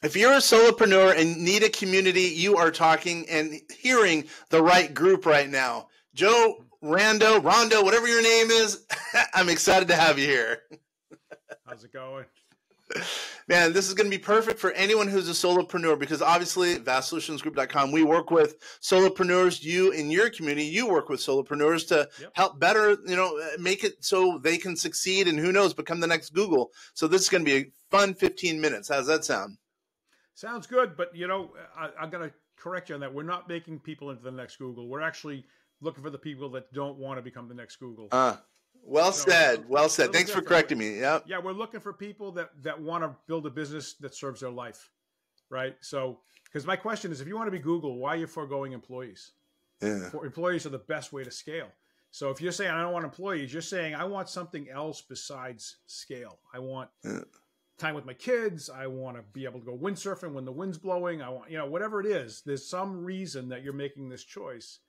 If you're a solopreneur and need a community, you are talking and hearing the right group right now. Joe, Rondo, whatever your name is, I'm excited to have you here. How's it going? Man, this is going to be perfect for anyone who's a solopreneur, because obviously VastSolutionsGroup.com, we work with solopreneurs. You in your community, you work with solopreneurs to help better, make it so they can succeed and who knows, become the next Google. So this is going to be a fun 15 minutes. How's that sound? Sounds good, but I'm going to correct you on that. We're not making people into the next Google. We're actually looking for the people that don't want to become the next Google. Well said. Thanks for correcting me. Yeah. Yeah, we're looking for people that want to build a business that serves their life, right? So, because my question is, if you want to be Google, why are you foregoing employees? Yeah. Employees are the best way to scale. So if you're saying, I don't want employees, you're saying, I want something else besides scale. I want time with my kids. I want to be able to go windsurfing when the wind's blowing. I want, whatever it is, there's some reason that you're making this choice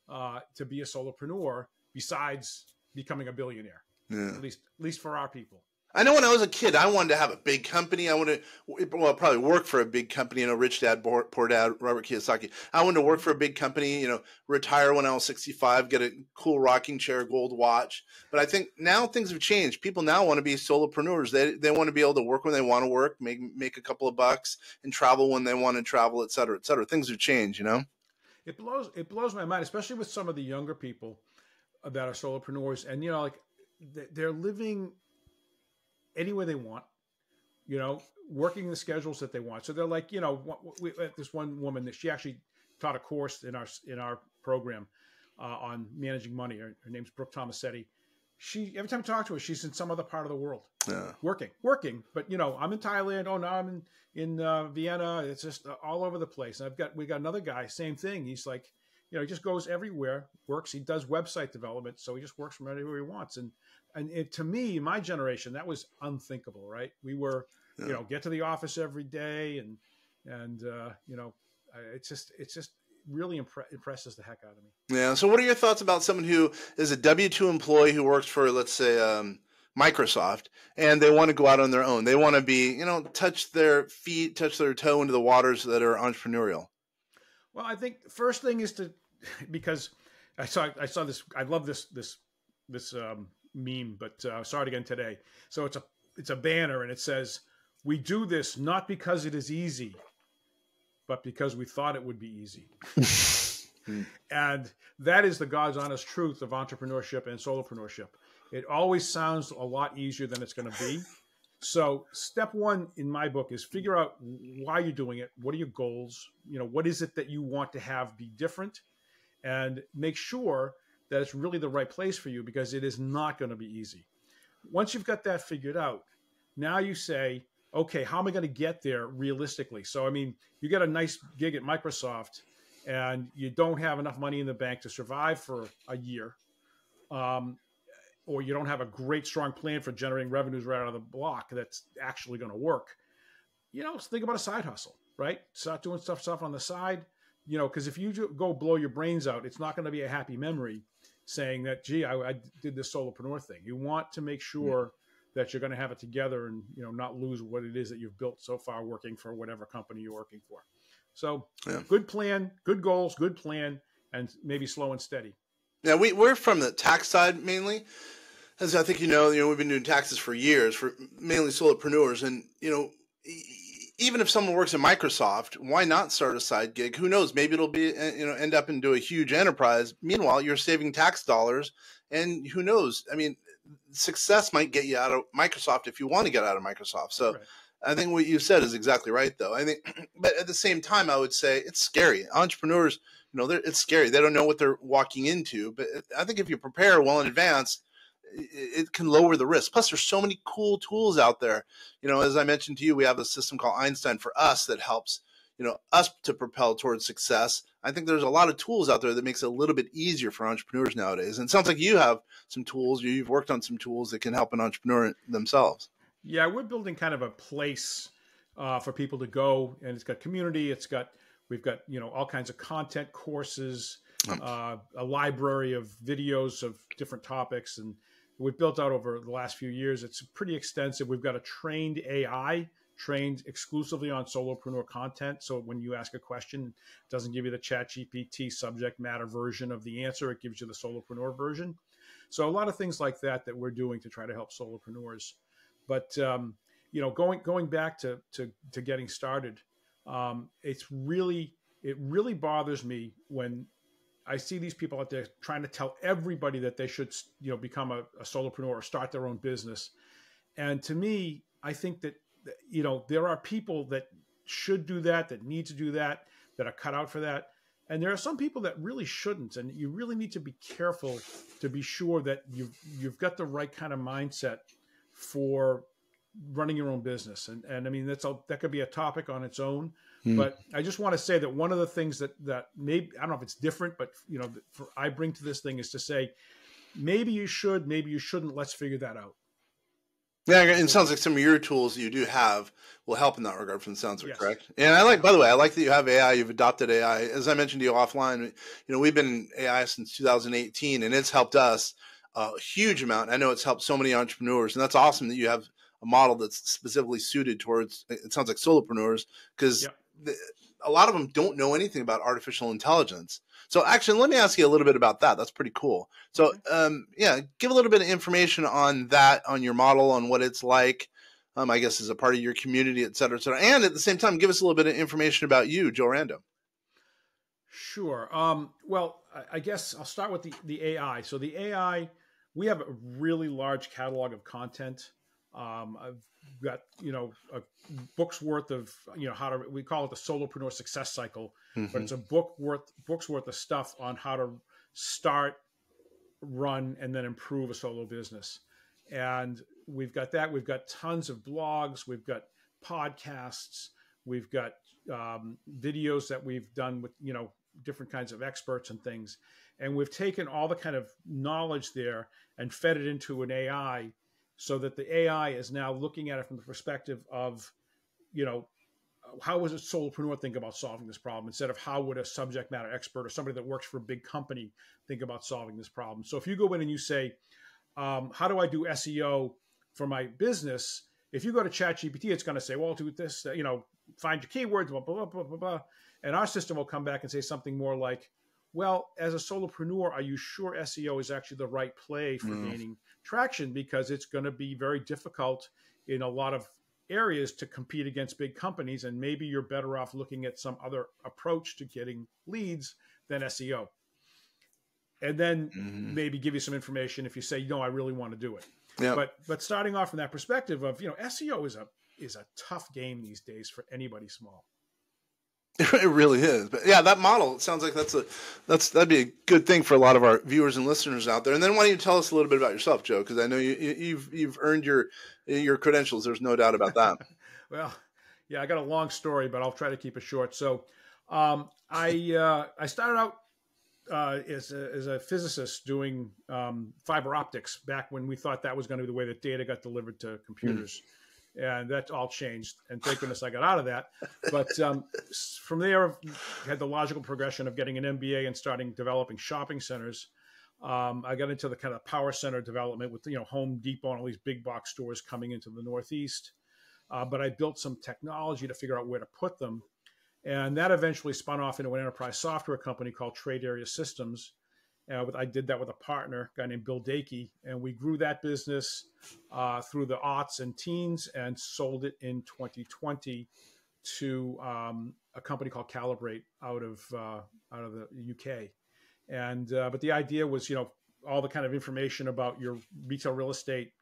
to be a solopreneur besides becoming a billionaire, at least for our people. I know when I was a kid, I wanted to have a big company. I wanted to, probably work for a big company, Rich Dad, Poor Dad, Robert Kiyosaki. I wanted to work for a big company, retire when I was 65, get a cool rocking chair, gold watch. But I think now things have changed. People now want to be solopreneurs. They want to be able to work when they want to work, make a couple of bucks, and travel when they want to travel, et cetera, et cetera. Things have changed, It blows my mind, especially with some of the younger people that are solopreneurs, and they're living anywhere they want, working the schedules that they want. So they're like, this one woman that she actually taught a course in our program on managing money. Her name's Brooke Tomasetti. She, every time I talk to her, she's in some other part of the world, working. But I'm in Thailand. Oh, now I'm in Vienna. It's just all over the place. And we got another guy, same thing. He's like, he just goes everywhere, works. He does website development, so he just works from anywhere he wants. And to me, my generation, that was unthinkable, right? We were, get to the office every day, and it's just really impresses the heck out of me. Yeah. So, what are your thoughts about someone who is a W-2 employee who works for, let's say, Microsoft, and they want to go out on their own? They want to be, touch their toe into the waters that are entrepreneurial. Well, I think the first thing is because I saw this. I love this meme, but I saw it again today. So it's a banner, and it says, "We do this not because it is easy, but because we thought it would be easy." And that is the God's honest truth of entrepreneurship and solopreneurship. It always sounds a lot easier than it's going to be. So step one in my book is figure out why you're doing it. What are your goals? What is it that you want to have be different? And make sure that it's really the right place for you, because it is not going to be easy. Once you've got that figured out, now you say, okay, how am I going to get there realistically? So, you get a nice gig at Microsoft and you don't have enough money in the bank to survive for a year. Or you don't have a great, strong plan for generating revenues right out of the block that's actually going to work. Think about a side hustle, right? Start doing stuff on the side, because if you go blow your brains out, it's not going to be a happy memory saying that, gee, I did this solopreneur thing. You want to make sure that you're going to have it together and, not lose what it is that you've built so far working for whatever company you're working for. So good plan, good goals, good plan, and maybe slow and steady. Yeah, we're from the tax side mainly. As I think we've been doing taxes for years for mainly solopreneurs. And, even if someone works at Microsoft, why not start a side gig? Who knows? Maybe it'll be, end up into a huge enterprise. Meanwhile, you're saving tax dollars. And who knows? Success might get you out of Microsoft if you want to get out of Microsoft. So right. I think what you said is exactly right, though. But at the same time, I would say it's scary. Entrepreneurs, it's scary. They don't know what they're walking into. But I think if you prepare well in advance, it can lower the risk. Plus, there's so many cool tools out there. As I mentioned to you, we have a system called Einstein for us that helps, us to propel towards success. I think there's a lot of tools out there that makes it a little bit easier for entrepreneurs nowadays. And it sounds like you have some tools. You've worked on some tools that can help an entrepreneur themselves. Yeah, we're building kind of a place for people to go, and it's got community. We've got all kinds of content, courses, a library of videos of different topics, and we've built out over the last few years. It's pretty extensive. We've got a trained AI trained exclusively on solopreneur content. So when you ask a question, it doesn't give you the ChatGPT subject matter version of the answer. It gives you the solopreneur version. So a lot of things like that we're doing to try to help solopreneurs. But, going back to getting started, it really bothers me when I see these people out there trying to tell everybody that they should, become a solopreneur or start their own business. And to me, I think that, there are people that should do that need to do that are cut out for that. And there are some people that really shouldn't. And you really need to be careful to be sure that you've got the right kind of mindset for running your own business. And I mean, that could be a topic on its own. But I just want to say that one of the things that maybe, I don't know if it's different, but I bring to this thing is to say, maybe you should, maybe you shouldn't. Let's figure that out. Yeah, it sounds like some of your tools you do have will help in that regard from the sounds of it, Yes. correct? And by the way, I like that you have AI, you've adopted AI. As I mentioned to you offline, we've been in AI since 2018 and it's helped us a huge amount. I know it's helped so many entrepreneurs, and that's awesome that you have a model that's specifically suited towards, it sounds like solopreneurs, because a lot of them don't know anything about artificial intelligence. So actually, let me ask you a little bit about that. That's pretty cool. So give a little bit of information on that, on your model, on what it's like, I guess as a part of your community, et cetera, et cetera. And at the same time, give us a little bit of information about you, Joe Rando. Sure. Well, I guess I'll start with the AI. So the AI, we have a really large catalog of content. I've got, a book's worth of, we call it the Solopreneur Success Cycle, but it's a book's worth of stuff on how to start, run, and then improve a solo business. And we've got that. We've got tons of blogs. We've got podcasts. We've got videos that we've done with, different kinds of experts and things. And we've taken all the kind of knowledge there and fed it into an AI, so that the AI is now looking at it from the perspective of, how would a solopreneur think about solving this problem, instead of how would a subject matter expert or somebody that works for a big company think about solving this problem. So if you go in and you say, how do I do SEO for my business? If you go to ChatGPT, it's going to say, well, do this, find your keywords, blah, blah, blah, blah, blah. And our system will come back and say something more like, well, as a solopreneur, are you sure SEO is actually the right play for gaining traction? Because it's going to be very difficult in a lot of areas to compete against big companies. And maybe you're better off looking at some other approach to getting leads than SEO. And then maybe give you some information if you say, I really want to do it. Yeah. But starting off from that perspective of, SEO is a tough game these days for anybody small. It really is. But yeah, that model, it sounds like that'd be a good thing for a lot of our viewers and listeners out there. And then why don't you tell us a little bit about yourself, Joe? Because I know you've earned your credentials. There's no doubt about that. Well, yeah, I got a long story, but I'll try to keep it short. So I started out as a physicist doing fiber optics back when we thought that was going to be the way that data got delivered to computers. And that all changed. And thank goodness I got out of that. But from there, I had the logical progression of getting an MBA and starting developing shopping centers. I got into the kind of power center development with, Home Depot and all these big box stores coming into the Northeast. But I built some technology to figure out where to put them. And that eventually spun off into an enterprise software company called Trade Area Systems. I did that with a partner, a guy named Bill Dakey, and we grew that business through the aughts and teens and sold it in 2020 to a company called Calibrate out of the UK. And but the idea was, all the kind of information about your retail real estate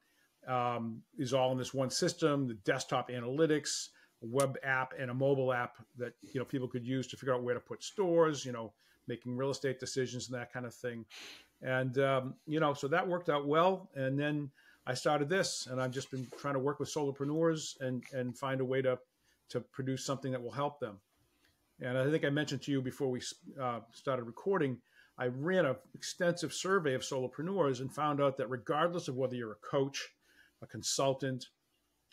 is all in this one system: the desktop analytics, a web app, and a mobile app that people could use to figure out where to put stores, making real estate decisions and that kind of thing. And, so that worked out well. And then I started this, and I've just been trying to work with solopreneurs and find a way to produce something that will help them. And I think I mentioned to you before we started recording, I ran an extensive survey of solopreneurs and found out that regardless of whether you're a coach, a consultant,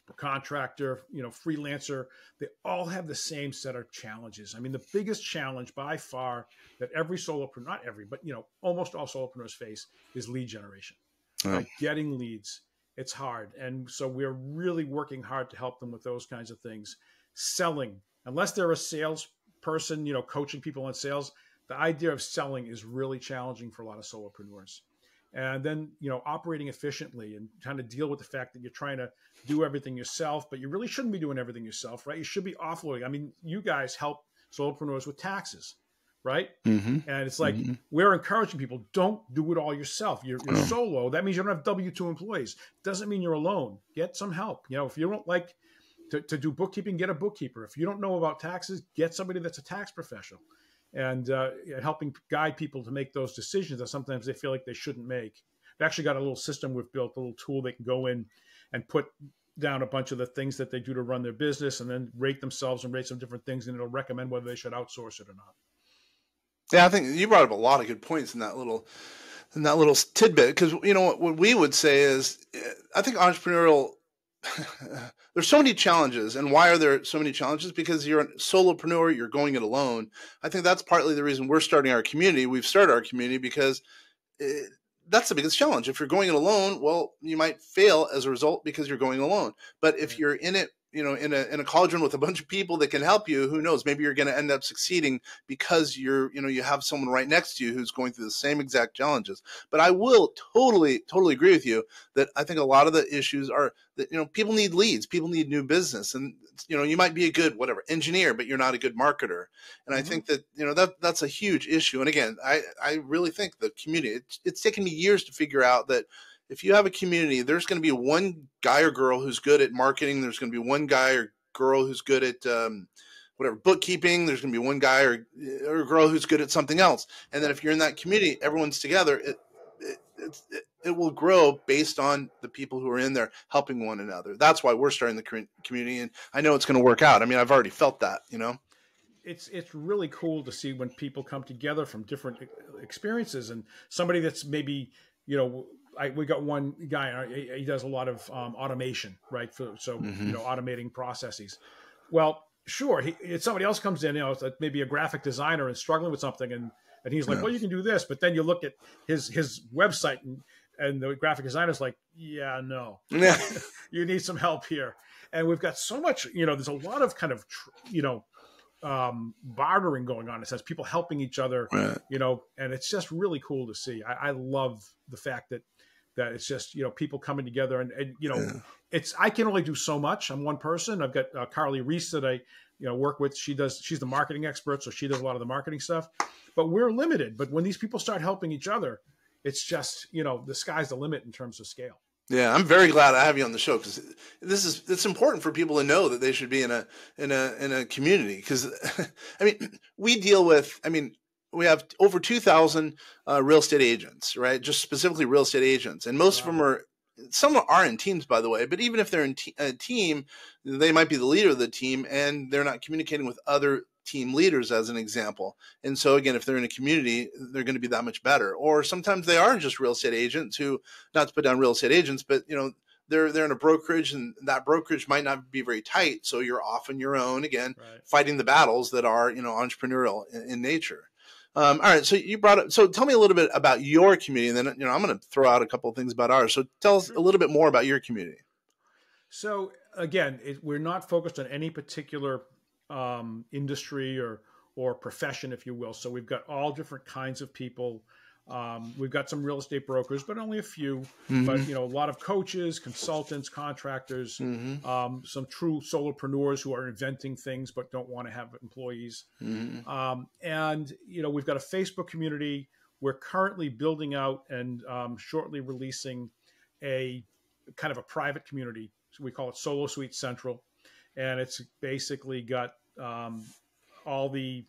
a contractor, freelancer, they all have the same set of challenges. I mean, the biggest challenge by far that every solopreneur, not every, but almost all solopreneurs face is lead generation, right? Getting leads. it's hard. And so we're really working hard to help them with those kinds of things. Selling, unless they're a salesperson, coaching people on sales, the idea of selling is really challenging for a lot of solopreneurs. And then, operating efficiently and trying to deal with the fact that you're trying to do everything yourself, but you really shouldn't be doing everything yourself, right? You should be offloading. I mean, you guys help solopreneurs with taxes, right? Mm-hmm. And it's like, we're encouraging people, don't do it all yourself. You're solo. That means you don't have W-2 employees. Doesn't mean you're alone. Get some help. If you don't like to do bookkeeping, get a bookkeeper. If you don't know about taxes, get somebody that's a tax professional. And helping guide people to make those decisions that sometimes they feel like they shouldn't make. We've actually got a little system we've built, a little tool they can go in and put down a bunch of the things that they do to run their business and then rate themselves and rate some different things, and it'll recommend whether they should outsource it or not. Yeah, I think you brought up a lot of good points in that little tidbit, because what we would say is, I think entrepreneurial, there's so many challenges. And why are there so many challenges? Because you're a solopreneur, you're going it alone. I think that's partly the reason we're starting our community. We've started our community because that's the biggest challenge. If you're going it alone, well, you might fail as a result because you're going alone. But if you're in it, in a cauldron with a bunch of people that can help you, who knows, maybe you're going to end up succeeding because you have someone right next to you who's going through the same exact challenges. But I will totally agree with you that I think a lot of the issues are that, people need leads, people need new business. And, you might be a good, engineer, but you're not a good marketer. And I think that, that's a huge issue. And again, I really think the community, it's taken me years to figure out that if you have a community, there's going to be one guy or girl who's good at marketing. There's going to be one guy or girl who's good at bookkeeping. There's going to be one guy or girl who's good at something else. And then if you're in that community, everyone's together. It will grow based on the people who are in there helping one another. That's why we're starting the community, and I know it's going to work out. I mean, I've already felt that. It's really cool to see when people come together from different experiences, and somebody that's maybe we got one guy, he does a lot of automation, right? Automating processes. Well, sure, if somebody else comes in, it's like maybe a graphic designer and struggling with something, and he's like, well, you can do this. But then you look at his website, and the graphic designer's like, yeah, no, you need some help here. And we've got so much, there's a lot of kind of, bartering going on. It says people helping each other, right. And it's just really cool to see. I love the fact that it's just, people coming together and I can only do so much. I'm one person. I've got Carly Reese that I, work with. She's the marketing expert. So she does a lot of the marketing stuff, but we're limited. But when these people start helping each other, it's just, the sky's the limit in terms of scale. Yeah, I'm very glad I have you on the show, because it's important for people to know that they should be in a community. Because we have over 2,000 real estate agents, right? Just specifically real estate agents, and most of them some are in teams, by the way. But even if they're in a team, they might be the leader of the team, and they're not communicating with other team leaders, as an example. And so again, if they're in a community, they're going to be that much better. Or sometimes they are just real estate agents who, not to put down real estate agents, but they're in a brokerage, and that brokerage might not be very tight. So you're off on your own again, right, fighting the battles that are, entrepreneurial in nature. All right. So tell me a little bit about your community, and then, I'm going to throw out a couple of things about ours. So tell us a little bit more about your community. So again, we're not focused on any particular industry or profession, if you will. So we've got all different kinds of people. We've got some real estate brokers, but only a few. Mm-hmm. But a lot of coaches, consultants, contractors, mm-hmm. Some true solopreneurs who are inventing things but don't want to have employees. Mm-hmm. And we've got a Facebook community. We're currently building out and shortly releasing a kind of a private community. So we call it Solo Suite Central. And it's basically got all the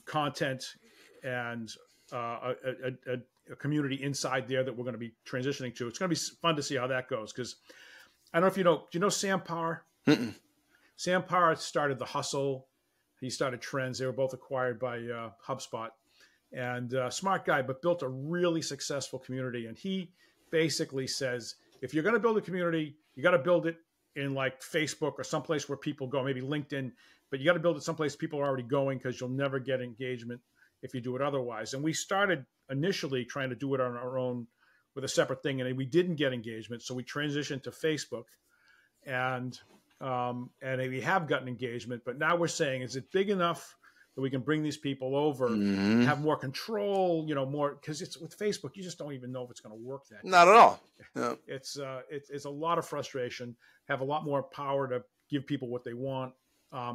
content and a community inside there that we're going to be transitioning to. It's going to be fun to see how that goes, because I don't know if do you know Sam Parr? Mm-mm. Sam Parr started The Hustle. He started Trends. They were both acquired by HubSpot. And smart guy, but built a really successful community. And he basically says, if you're going to build a community, you got to build it in like Facebook or someplace where people go, maybe LinkedIn, but you got to build it someplace people are already going, because you'll never get engagement if you do it otherwise. And we started initially trying to do it on our own with a separate thing, and we didn't get engagement, so we transitioned to Facebook, and we have gotten engagement. But now we're saying, is it big enough that we can bring these people over, have more control, more, because it's with Facebook, you just don't even know if it's going to work that. Not at all. No. It's a lot of frustration, have a lot more power to give people what they want.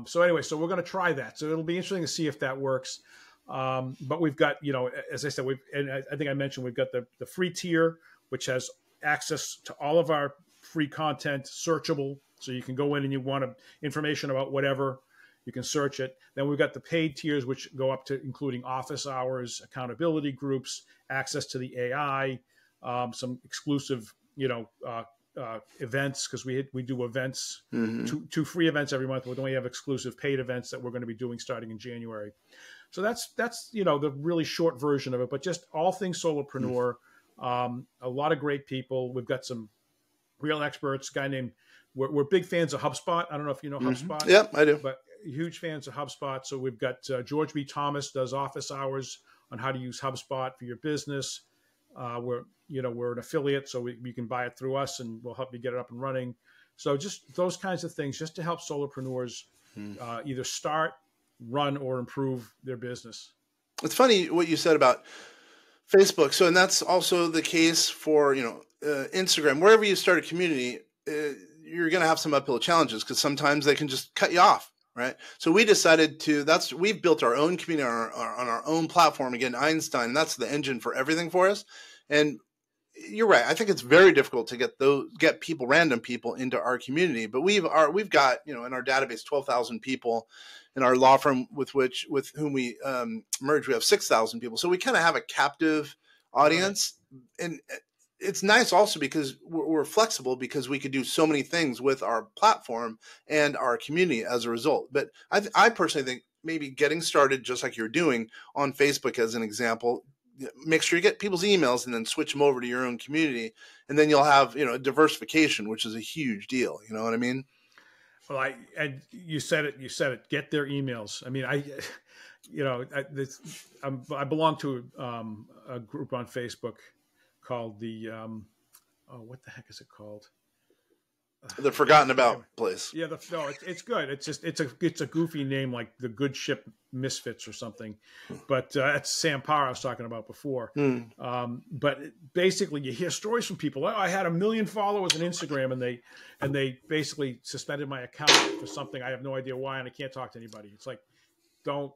So anyway, so we're going to try that. So it'll be interesting to see if that works. But we've got, as I said, and I think I mentioned, we've got the free tier, which has access to all of our free content, searchable. So you can go in and you want information about whatever, you can search it. Then we've got the paid tiers, which go up to including office hours, accountability groups, access to the AI, some exclusive, events, because we do events, two free events every month. We only have exclusive paid events that we're going to be doing starting in January. So that's the really short version of it, but just all things solopreneur, a lot of great people. We've got some real experts, we're big fans of HubSpot. I don't know if you know HubSpot. Yep, I do. But huge fans of HubSpot. So we've got George B. Thomas does office hours on how to use HubSpot for your business. We're an affiliate, so you can buy it through us, and we'll help you get it up and running. So just those kinds of things, just to help solopreneurs either start, run, or improve their business. It's funny what you said about Facebook. So, and that's also the case for Instagram. Wherever you start a community, you're going to have some uphill challenges because sometimes they can just cut you off. Right. So we decided we've built our own community on our own platform. Again, Einstein, that's the engine for everything for us. And you're right. I think it's very difficult to get random people into our community, but we've got, in our database, 12,000 people. In our law firm with whom we merged, we have 6,000 people. So we kind of have a captive audience. And it's nice also because we're flexible, because we could do so many things with our platform and our community as a result. But I personally think maybe getting started, just like you're doing on Facebook as an example, make sure you get people's emails and then switch them over to your own community. And then you'll have, diversification, which is a huge deal. You know what I mean? Well, you said it, get their emails. I mean, I belong to a group on Facebook called the what the heck is it called? The Forgotten About place. Yeah, it's good. It's a goofy name, like the Good Ship Misfits or something. But that's Sam Parr I was talking about before. But basically, you hear stories from people. Oh, I had 1 million followers on Instagram, and they basically suspended my account for something. I have no idea why, and I can't talk to anybody. It's like, you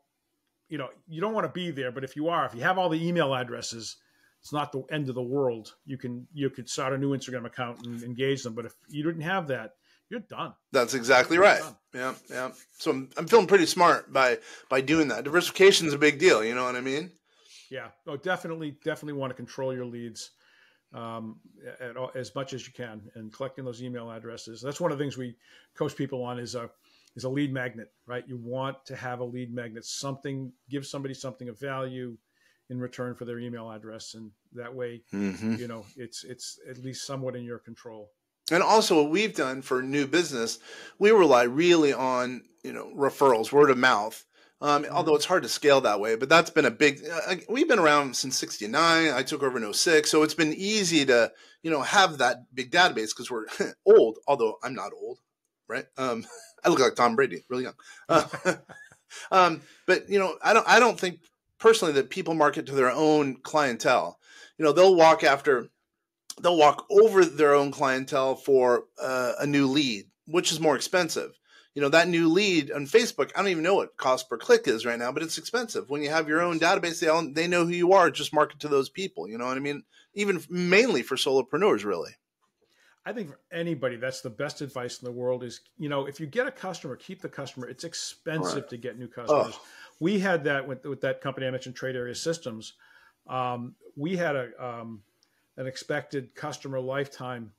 don't want to be there. But if you have all the email addresses, it's not the end of the world. You could start a new Instagram account and engage them. But if you didn't have that, you're done. That's exactly right. Yeah. So I'm feeling pretty smart by doing that. Diversification is a big deal. You know what I mean? Yeah. Oh, definitely want to control your leads as much as you can, and collecting those email addresses. That's one of the things we coach people on is a lead magnet, right? You want to have a lead magnet, give somebody something of value in return for their email address. And that way, it's at least somewhat in your control. And also what we've done for new business, we rely really on, referrals, word of mouth. Although it's hard to scale that way, but that's been a big, we've been around since 69. I took over in 06. So it's been easy to, have that big database because we're old, although I'm not old, right? I look like Tom Brady, really young. But, I don't think personally that people market to their own clientele. They'll walk over their own clientele for a new lead, which is more expensive. That new lead on Facebook, I don't even know what cost per click is right now, but it's expensive. When you have your own database, they know who you are, just market to those people. You know what I mean? Even mainly for solopreneurs, really. I think for anybody, that's the best advice in the world is, if you get a customer, keep the customer. It's expensive to get new customers. Oh. We had that with that company I mentioned, Trade Area Systems. We had an expected customer lifetime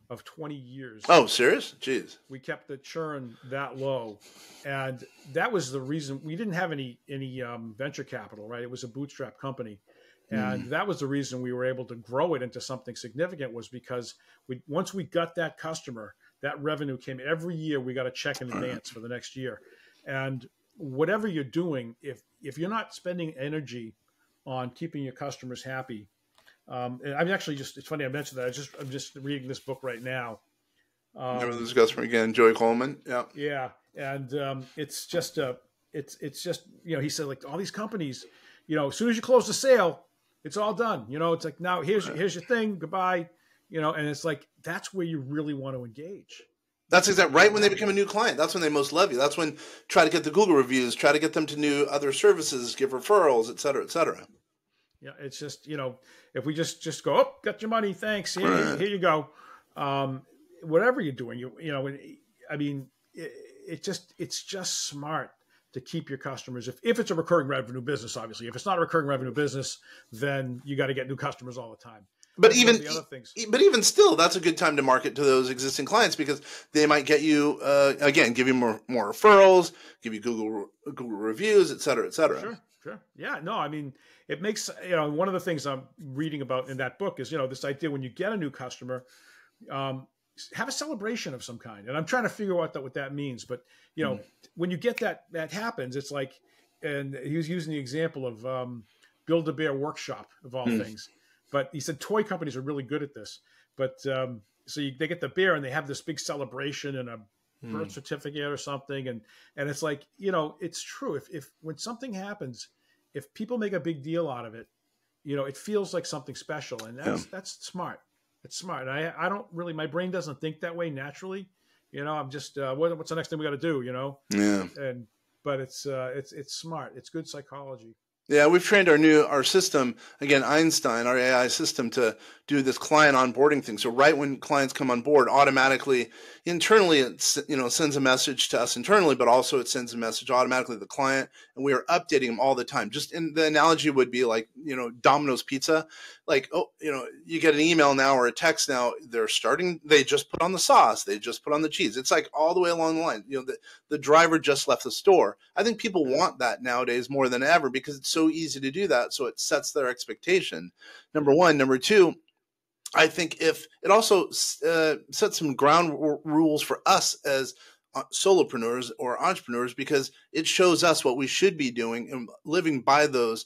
of 20 years. Oh, serious? Jeez. We kept the churn that low. And that was the reason we didn't have any venture capital, right? It was a bootstrap company. And that was the reason we were able to grow it into something significant, was because once we got that customer, that revenue came every year. We got a check in advance for the next year. And whatever you're doing, if you're not spending energy on keeping your customers happy, And I'm actually it's funny I mentioned that. I'm just reading this book right now. Never discussed from again, Joey Coleman. Yeah. Yeah. And it's just, he said, like, all these companies, as soon as you close the sale, it's all done. It's like, now here's your thing. Goodbye. And it's like, that's where you really want to engage. That's exactly right. When they become a new client, that's when they most love you. That's when try to get the Google reviews, try to get them to new other services, give referrals, et cetera, et cetera. Yeah. It's just, if we just go, oh, got your money. Thanks. Here you go. Whatever you're doing, it's just smart to keep your customers. If it's a recurring revenue business, obviously. If it's not a recurring revenue business, then you got to get new customers all the time. But even still, that's a good time to market to those existing clients, because they might get you again, give you more referrals, give you Google reviews, et cetera, et cetera. Sure. Yeah. No, it makes one of the things I'm reading about in that book is this idea when you get a new customer, have a celebration of some kind. And I'm trying to figure out what that means. But when you get that happens, it's like, and he was using the example of Build-A-Bear Workshop of all things. But he said toy companies are really good at this. But they get the bear and they have this big celebration and a birth certificate or something. And it's like, it's true. If when something happens, if people make a big deal out of it, it feels like something special. And that's smart. It's smart. And I don't really, my brain doesn't think that way naturally. I'm just, what's the next thing we got to do, Yeah. But it's smart. It's good psychology. Yeah, we've trained our system, again, Einstein, our AI system, to do this client onboarding thing. So right when clients come on board, automatically, internally, it sends a message to us internally, but also it sends a message automatically to the client, and we are updating them all the time. Just in the analogy would be like, Domino's Pizza, like, you get an email now or a text now, they just put on the sauce, they just put on the cheese. It's like all the way along the line. The driver just left the store. I think people want that nowadays more than ever because it's so easy to do that. So it sets their expectation. Number one. Number two, I think if it also sets some ground rules for us as solopreneurs or entrepreneurs, because it shows us what we should be doing and living by those,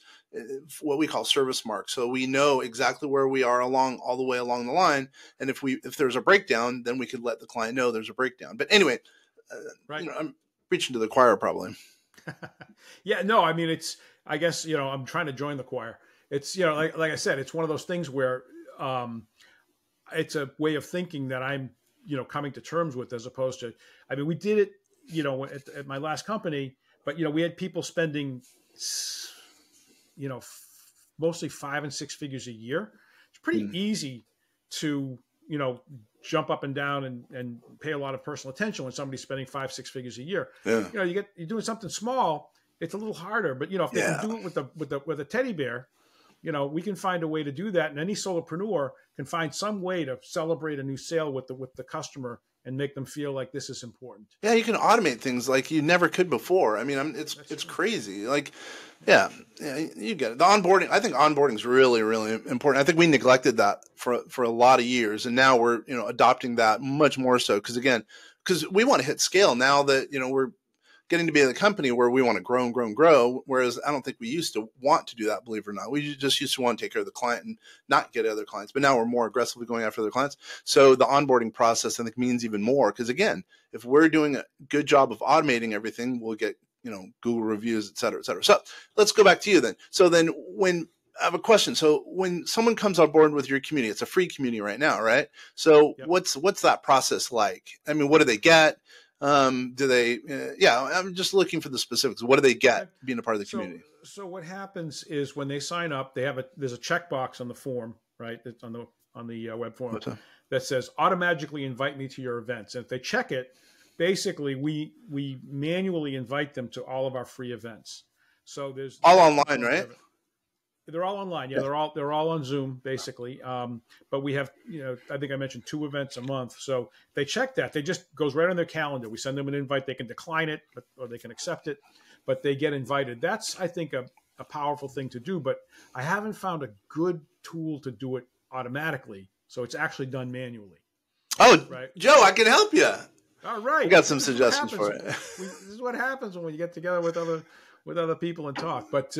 what we call service marks. So we know exactly where we are all the way along the line. And if there's a breakdown, then we could let the client know there's a breakdown. But anyway, right. I'm preaching to the choir probably. Yeah, no, it's, I guess, I'm trying to join the choir. It's, like I said, it's one of those things where it's a way of thinking that I'm, coming to terms with, as opposed to, we did it, at my last company, but, we had people spending, mostly 5 and 6 figures a year. It's pretty easy to, jump up and down and pay a lot of personal attention when somebody's spending 5-6 figures a year. Yeah. You're doing something small, it's a little harder, but if they can do it with a teddy bear, we can find a way to do that. And any solopreneur can find some way to celebrate a new sale with the customer and make them feel like this is important. Yeah, you can automate things like you never could before. It's crazy. Like, yeah, you get it. The onboarding, I think onboarding is really, really important. I think we neglected that for a lot of years, and now we're adopting that much more so because we want to hit scale now that we're getting to be the company where we want to grow and grow and grow. Whereas I don't think we used to want to do that, believe it or not. We just used to want to take care of the client and not get other clients. But now we're more aggressively going after other clients. So the onboarding process, I think, means even more. Because again, if we're doing a good job of automating everything, we'll get, Google reviews, et cetera, et cetera. So let's go back to you then. So then I have a question. So when someone comes on board with your community, it's a free community right now, right? So Yep. what's that process like? What do they get? Do they, I'm just looking for the specifics. What do they get being a part of the community? So what happens is when they sign up, there's a checkbox on the form, right? It's on the web form that says automatically invite me to your events. And if they check it, basically we manually invite them to all of our free events. So there's all online, right? They're all online. Yeah, they're all on Zoom basically. But we have, I think I mentioned 2 events a month. So they check that. They just goes right on their calendar. We send them an invite. They can decline it, or they can accept it, but they get invited. That's, I think, a powerful thing to do. But I haven't found a good tool to do it automatically. So it's actually done manually. Oh, right, Joe, I can help you. All right. I got some suggestions for it. This is what happens when you get together with with other people and talk. But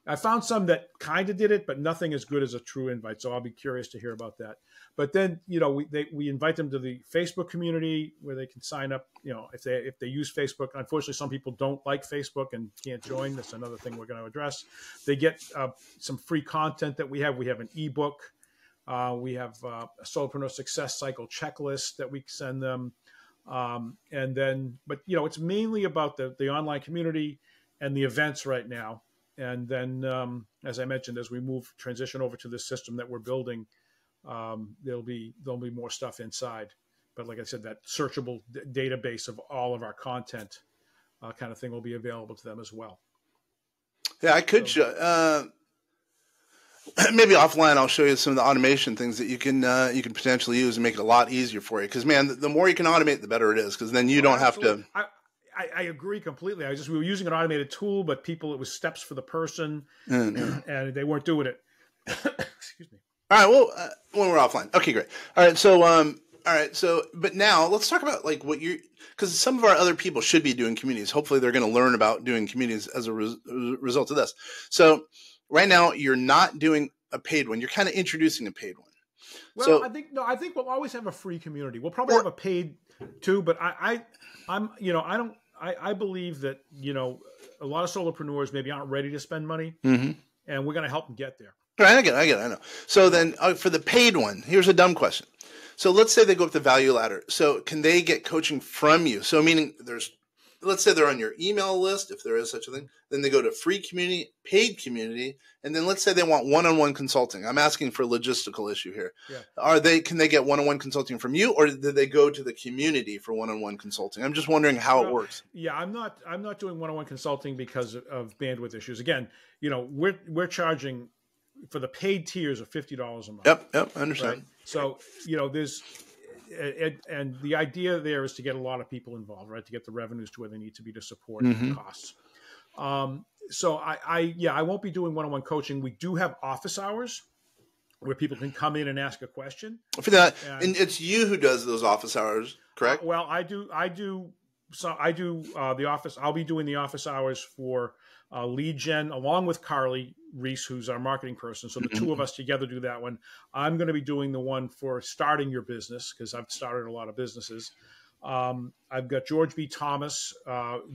I found some that kind of did it, but nothing as good as a true invite. So I'll be curious to hear about that. But then, we invite them to the Facebook community where they can sign up. If they use Facebook. Unfortunately, some people don't like Facebook and can't join. That's another thing we're going to address. They get some free content that we have. We have an ebook. We have a Solopreneur Success Cycle checklist that we send them. And then, but it's mainly about the online community and the events right now. And then, as I mentioned, as we transition over to this system that we're building, there'll be more stuff inside. But like I said, that searchable database of all of our content kind of thing will be available to them as well. Yeah, I could show. Maybe offline, I'll show you some of the automation things that you can potentially use and make it a lot easier for you. Because man, the more you can automate, the better it is. Because then you don't absolutely. have to. I agree completely. We were using an automated tool, but it was steps for the person, and they weren't doing it. Excuse me. All right. Well, when we're offline. Okay, great. All right. So, but now let's talk about like because some of our other people should be doing communities. Hopefully, they're going to learn about doing communities as a result of this. So, right now, you're not doing a paid one. You're kind of introducing a paid one. Well, I think we'll always have a free community. We'll probably have a paid too, but I believe that a lot of solopreneurs maybe aren't ready to spend money, and we're going to help them get there. Right, I get it. I know. So then, for the paid one, here's a dumb question. So let's say they go up the value ladder. So can they get coaching from you? So meaning let's say they're on your email list, if there is such a thing. Then they go to free community, paid community, and then let's say they want one-on-one consulting. I'm asking for a logistical issue here. Yeah. Can they get one-on-one consulting from you, or did they go to the community for one-on-one consulting? I'm just wondering how it works. Yeah, I'm not doing one-on-one consulting because of bandwidth issues. Again, we're charging for the paid tiers of $50 a month. Yep, I understand. Right? So, there's and the idea there is to get a lot of people involved, right? To get the revenues to where they need to be to support the costs. So I won't be doing one-on-one coaching. We do have office hours where people can come in and ask a question. For that, and it's you who does those office hours, correct? Well, I do. So I do the office. I'll be doing the office hours for lead gen along with Carly Reese, who's our marketing person. So the two of us together do that one. I'm going to be doing the one for starting your business because I've started a lot of businesses. I've got George B. Thomas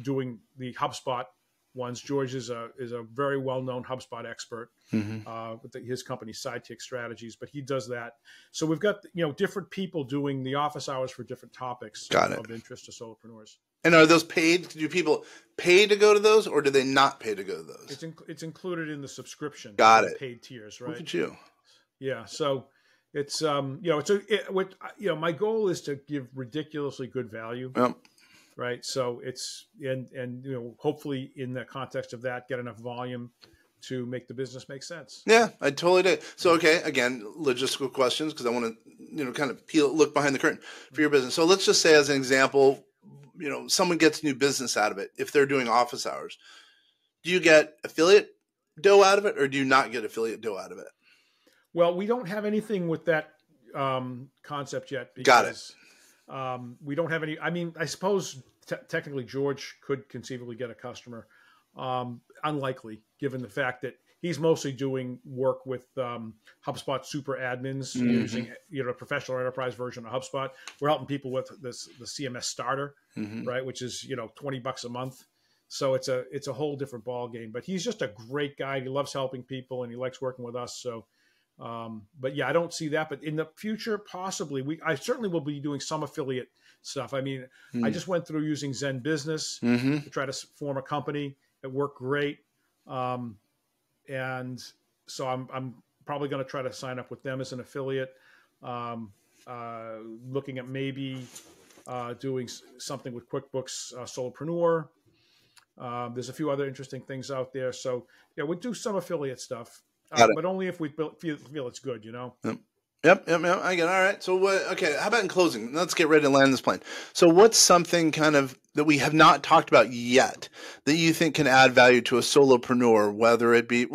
doing the HubSpot ones. George is a very well-known HubSpot expert with his company Sidekick Strategies, but he does that. So we've got different people doing the office hours for different topics of interest to solopreneurs. And are those paid? Do people pay to go to those, or do they not pay to go to those? It's included in the subscription. Got it. Paid tiers, right? Look at you. Yeah. So it's my goal is to give ridiculously good value. Yep. Right. So it's and hopefully in the context of that, get enough volume to make the business make sense. Yeah, I totally did. So, okay, again, logistical questions because I want to kind of look behind the curtain for your business. So let's just say as an example, someone gets new business out of it. If they're doing office hours, do you get affiliate dough out of it, or do you not get affiliate dough out of it? Well, we don't have anything with that concept yet. Got it. We don't have any. I mean, I suppose technically George could conceivably get a customer. Unlikely, given the fact that he's mostly doing work with HubSpot super admins using a professional enterprise version of HubSpot. We're helping people with the CMS starter, right, which is $20 a month. So it's a whole different ball game. But he's just a great guy. He loves helping people and he likes working with us. So. But yeah, I don't see that. But in the future, possibly, I certainly will be doing some affiliate stuff. I mean, I just went through using Zen Business to try to form a company. It worked great. And so I'm probably going to try to sign up with them as an affiliate. Looking at maybe doing something with QuickBooks Solopreneur. There's a few other interesting things out there. So yeah, we'll do some affiliate stuff. But only if we feel it's good, Yep. I get it. All right. So, okay. How about in closing? Let's get ready to land this plane. So, what's something kind of that we have not talked about yet that you think can add value to a solopreneur? Whether it be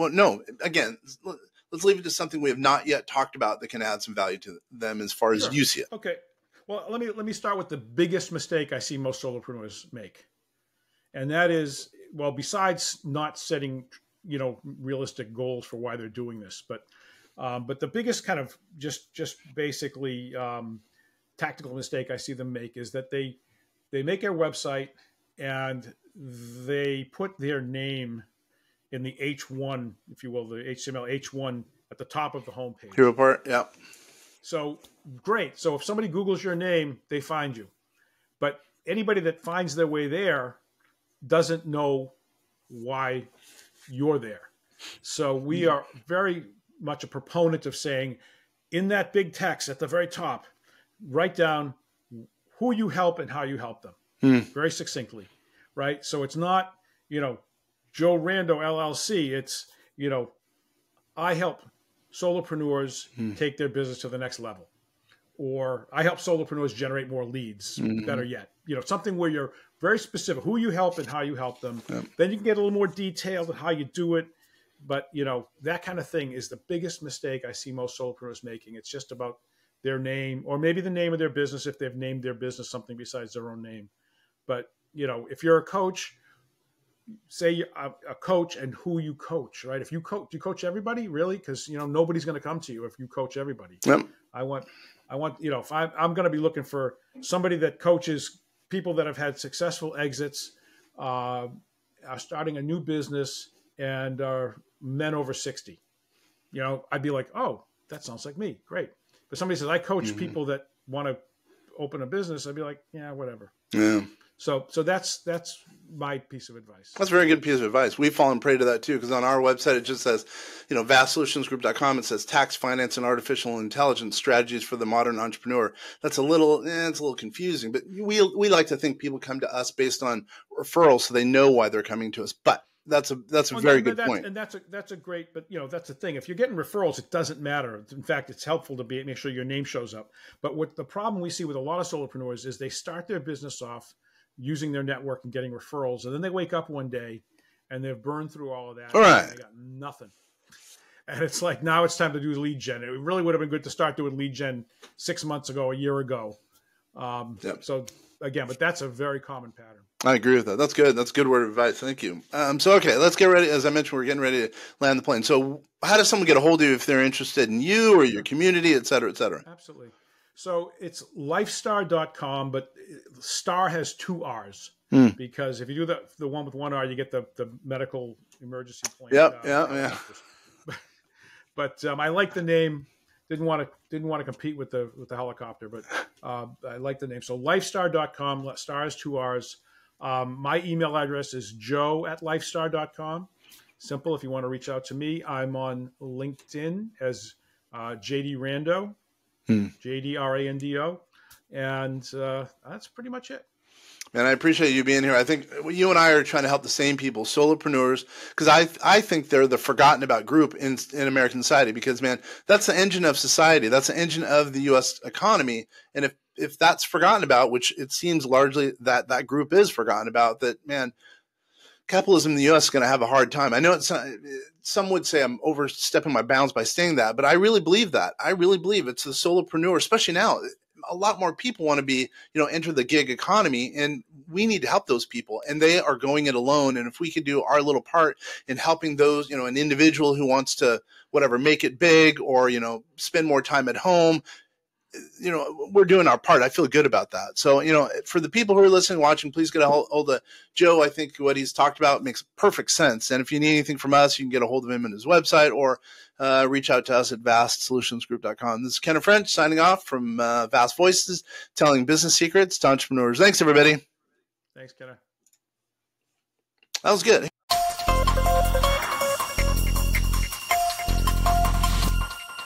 again, let's leave it to something we have not yet talked about that can add some value to them as far as you see it. Okay. Well, let me start with the biggest mistake I see most solopreneurs make, and that is well, besides not setting, realistic goals for why they're doing this, but the biggest kind of just basically tactical mistake I see them make is that they make their website and they put their name in the H1, if you will, the HTML H1 at the top of the homepage. Hero part, yeah. So great. So if somebody Googles your name, they find you. But anybody that finds their way there doesn't know why you're there. So we are very much a proponent of saying, in that big text at the very top, write down who you help and how you help them very succinctly, right? So it's not, Joe Rando LLC. It's, I help solopreneurs take their business to the next level, or I help solopreneurs generate more leads. Better yet, something where you're very specific, who you help and how you help them. Yep. Then you can get a little more detailed on how you do it. But, that kind of thing is the biggest mistake I see most solopreneurs making. It's just about their name, or maybe the name of their business if they've named their business something besides their own name. But, if you're a coach, say you're a coach and who you coach, right? If you coach, do you coach everybody, really? Because, nobody's going to come to you if you coach everybody. Yep. I want, if I'm going to be looking for somebody that coaches people that have had successful exits, are starting a new business, and are men over 60, I'd be like, oh, that sounds like me. Great. But somebody says, I coach people that want to open a business. I'd be like, yeah, whatever. Yeah. So that's my piece of advice. That's a very good piece of advice. We've fallen prey to that too, because on our website, it just says, VastSolutionsGroup.com, it says tax, finance, and artificial intelligence strategies for the modern entrepreneur. That's it's a little confusing, but we like to think people come to us based on referrals, so they know why they're coming to us. But that's a very good point. And that's a great, but that's the thing. If you're getting referrals, it doesn't matter. In fact, it's helpful to make sure your name shows up. But what the problem we see with a lot of solopreneurs is they start their business off using their network and getting referrals, and then they wake up one day and they've burned through all of that. All right. And they got nothing. And it's like, now it's time to do lead gen. It really would have been good to start doing lead gen 6 months ago, a year ago. Yep. So again, but that's a very common pattern. I agree with that. That's good. That's a good word of advice. Thank you. Okay, let's get ready. As I mentioned, we're getting ready to land the plane. So how does someone get a hold of you if they're interested in you or your community, et cetera, et cetera? Absolutely. So it's lifestar.com, but star has 2 R's because if you do the one with 1 R, you get the medical emergency plan. Yeah. But I like the name. Didn't want to compete with the helicopter, but I like the name. So lifestar.com, star has 2 R's. My email address is joe@lifestar.com. Simple. If you want to reach out to me, I'm on LinkedIn as JD Rando. JDRANDO, and that's pretty much it. And I appreciate you being here. I think you and I are trying to help the same people, solopreneurs, because I think they're the forgotten about group in American society, because, man, that's the engine of society. That's the engine of the U.S. economy. And if that's forgotten about, which it seems largely that group is forgotten about, that, man, capitalism in the U.S. is going to have a hard time. I know some would say I'm overstepping my bounds by saying that, but I really believe that. I really believe it's the solopreneur, especially now. A lot more people want to be, enter the gig economy, and we need to help those people, and they are going it alone. And if we could do our little part in helping those, an individual who wants to, make it big, or, spend more time at home, we're doing our part. I feel good about that. So, for the people who are listening, watching, please get a hold of Joe. I think what he's talked about makes perfect sense. And if you need anything from us, you can get a hold of him on his website, or reach out to us at VastSolutionsGroup.com. This is Kenneth French signing off from Vast Voices, telling business secrets to entrepreneurs. Thanks, everybody. Thanks, Kenneth. That was good.